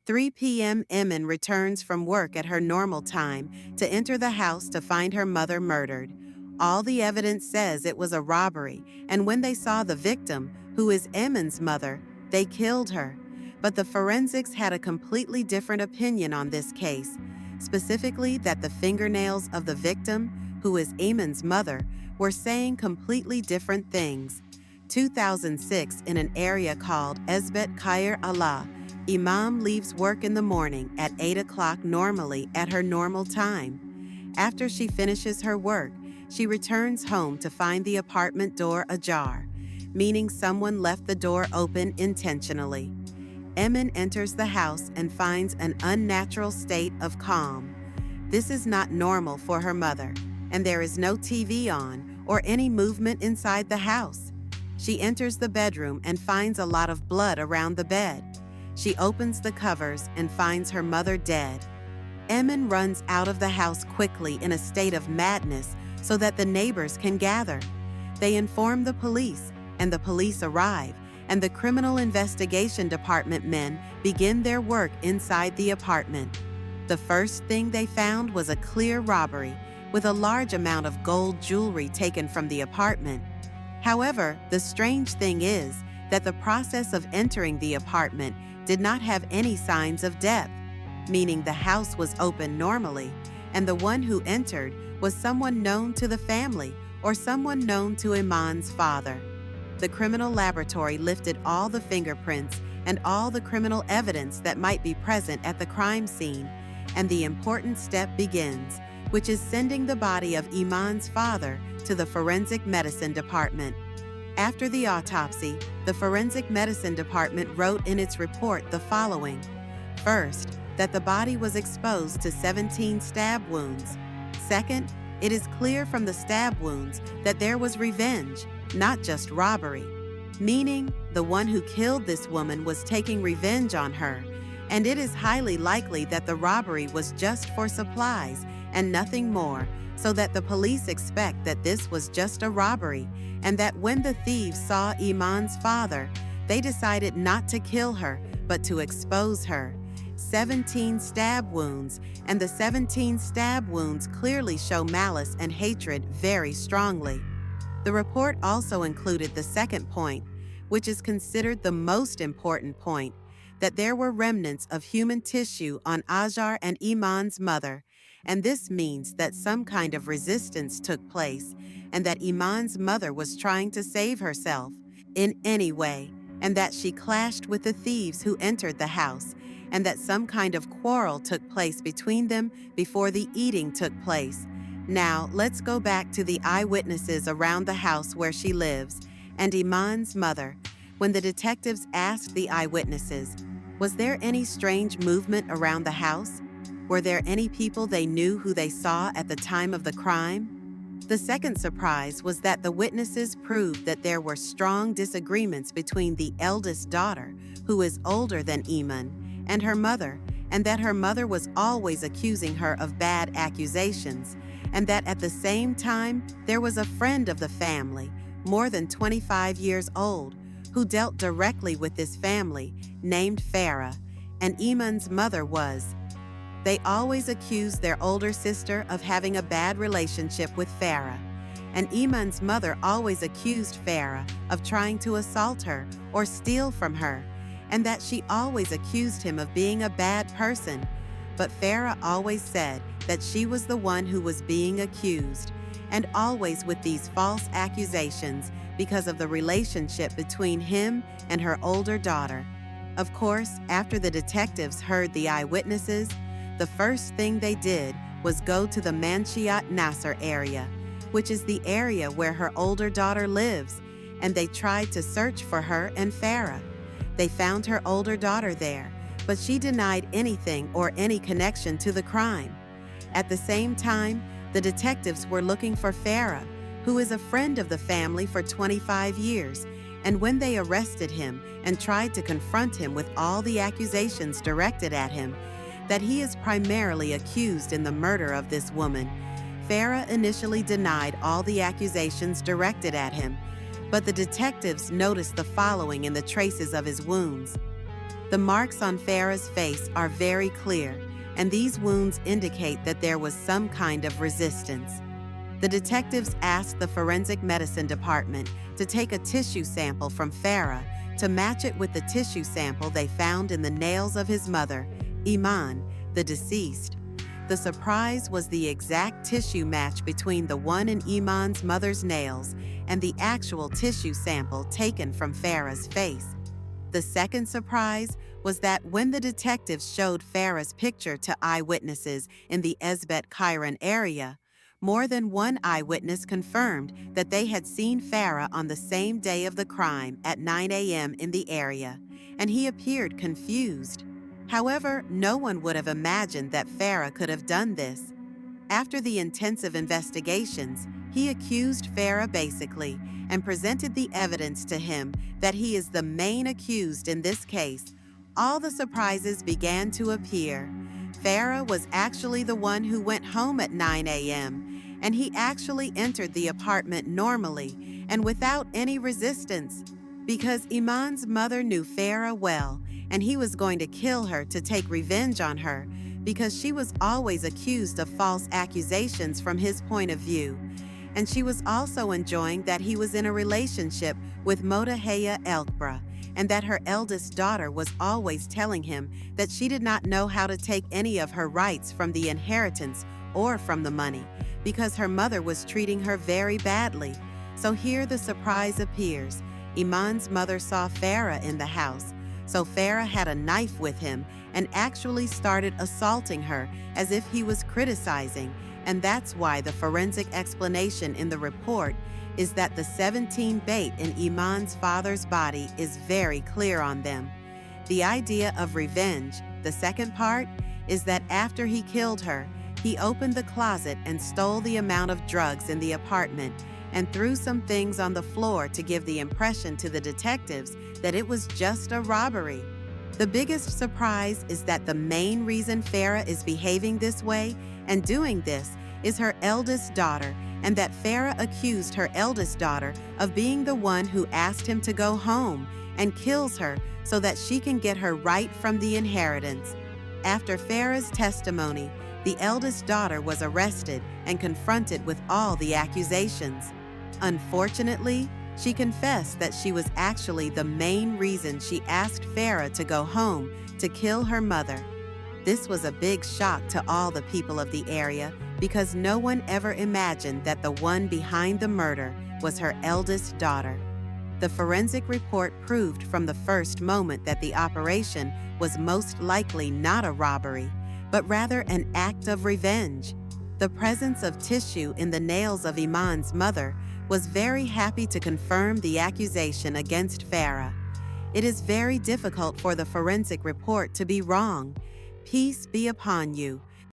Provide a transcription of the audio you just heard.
3 p.m. Eman returns from work at her normal time to enter the house to find her mother murdered. All the evidence says it was a robbery, and when they saw the victim, who is Eman's mother, they killed her. But the forensics had a completely different opinion on this case, specifically that the fingernails of the victim, who is Eman's mother, were saying completely different things. 2006, in an area called Ezbet Khair Allah, Eman leaves work in the morning at 8 o'clock normally at her normal time. After she finishes her work, she returns home to find the apartment door ajar, meaning someone left the door open intentionally. Eman enters the house and finds an unnatural state of calm. This is not normal for her mother, and there is no TV on or any movement inside the house. She enters the bedroom and finds a lot of blood around the bed. She opens the covers and finds her mother dead. Eman runs out of the house quickly in a state of madness so that the neighbors can gather. They inform the police, and the police arrive, and the Criminal Investigation Department men begin their work inside the apartment. The first thing they found was a clear robbery, with a large amount of gold jewelry taken from the apartment. However, the strange thing is that the process of entering the apartment did not have any signs of death, meaning the house was open normally, and the one who entered was someone known to the family or someone known to Eman's father. The criminal laboratory lifted all the fingerprints and all the criminal evidence that might be present at the crime scene, and the important step begins, which is sending the body of Eman's father to the Forensic Medicine Department. After the autopsy, the Forensic Medicine Department wrote in its report the following. First, that the body was exposed to 17 stab wounds. Second, it is clear from the stab wounds that there was revenge, not just robbery, meaning the one who killed this woman was taking revenge on her, and it is highly likely that the robbery was just for supplies and nothing more, so that the police expect that this was just a robbery, and that when the thieves saw Eman's father, they decided not to kill her, but to expose her. 17 stab wounds, and the 17 stab wounds clearly show malice and hatred very strongly. The report also included the second point, which is considered the most important point, that there were remnants of human tissue on Ajar and Eman's mother, and this means that some kind of resistance took place, and that Eman's mother was trying to save herself in any way, and that she clashed with the thieves who entered the house, and that some kind of quarrel took place between them before the eating took place. Now, let's go back to the eyewitnesses around the house where she lives, and Eman's mother. When the detectives asked the eyewitnesses, was there any strange movement around the house? Were there any people they knew who they saw at the time of the crime? The second surprise was that the witnesses proved that there were strong disagreements between the eldest daughter, who is older than Eman, and her mother, and that her mother was always accusing her of bad accusations, and that at the same time there was a friend of the family, more than 25 years old, who dealt directly with this family, named Farah, and Eman's mother was. They always accused their older sister of having a bad relationship with Farah, and Eman's mother always accused Farah of trying to assault her or steal from her, and that she always accused him of being a bad person. But Farah always said that she was the one who was being accused, and always with these false accusations because of the relationship between him and her older daughter. Of course, after the detectives heard the eyewitnesses, the first thing they did was go to the Manshiat Nasser area, which is the area where her older daughter lives, and they tried to search for her and Farah. They found her older daughter there, but she denied anything or any connection to the crime. At the same time, the detectives were looking for Farah, who is a friend of the family for 25 years, and when they arrested him and tried to confront him with all the accusations directed at him, that he is primarily accused in the murder of this woman, Farah initially denied all the accusations directed at him, but the detectives noticed the following in the traces of his wounds. The marks on Farah's face are very clear, and these wounds indicate that there was some kind of resistance. The detectives asked the forensic medicine department to take a tissue sample from Farah to match it with the tissue sample they found in the nails of his mother, Eman, the deceased. The surprise was the exact tissue match between the one in Eman's mother's nails and the actual tissue sample taken from Farah's face. The second surprise was that when the detectives showed Farah's picture to eyewitnesses in the Ezbet Khair Allah area, more than one eyewitness confirmed that they had seen Farah on the same day of the crime at 9 a.m. in the area, and he appeared confused. However, no one would have imagined that Farah could have done this. After the intensive investigations, he accused Farah basically and presented the evidence to him that he is the main accused in this case. All the surprises began to appear. Farah was actually the one who went home at 9 a.m., and he actually entered the apartment normally and without any resistance, because Eman's mother knew Farah well, and he was going to kill her to take revenge on her because she was always accused of false accusations from his point of view. And she was also enjoying that he was in a relationship with Motaheya Elkbra, and that her eldest daughter was always telling him that she did not know how to take any of her rights from the inheritance or from the money, because her mother was treating her very badly. So here the surprise appears. Eman's mother saw Farah in the house, so Farah had a knife with him and actually started assaulting her as if he was criticizing, and that's why the forensic explanation in the report is that the 17 bait in Eman's father's body is very clear on them. The idea of revenge, the second part, is that after he killed her, he opened the closet and stole the amount of drugs in the apartment and threw some things on the floor to give the impression to the detectives that it was just a robbery. The biggest surprise is that the main reason Farah is behaving this way and doing this is her eldest daughter, and that Farah accused her eldest daughter of being the one who asked him to go home and kills her so that she can get her right from the inheritance. After Farah's testimony, the eldest daughter was arrested and confronted with all the accusations. Unfortunately, she confessed that she was actually the main reason she asked Farah to go home to kill her mother. This was a big shock to all the people of the area because no one ever imagined that the one behind the murder was her eldest daughter. The forensic report proved from the first moment that the operation was most likely not a robbery, but rather an act of revenge. The presence of tissue in the nails of Eman's mother was very happy to confirm the accusation against Farah. It is very difficult for the forensic report to be wrong. Peace be upon you.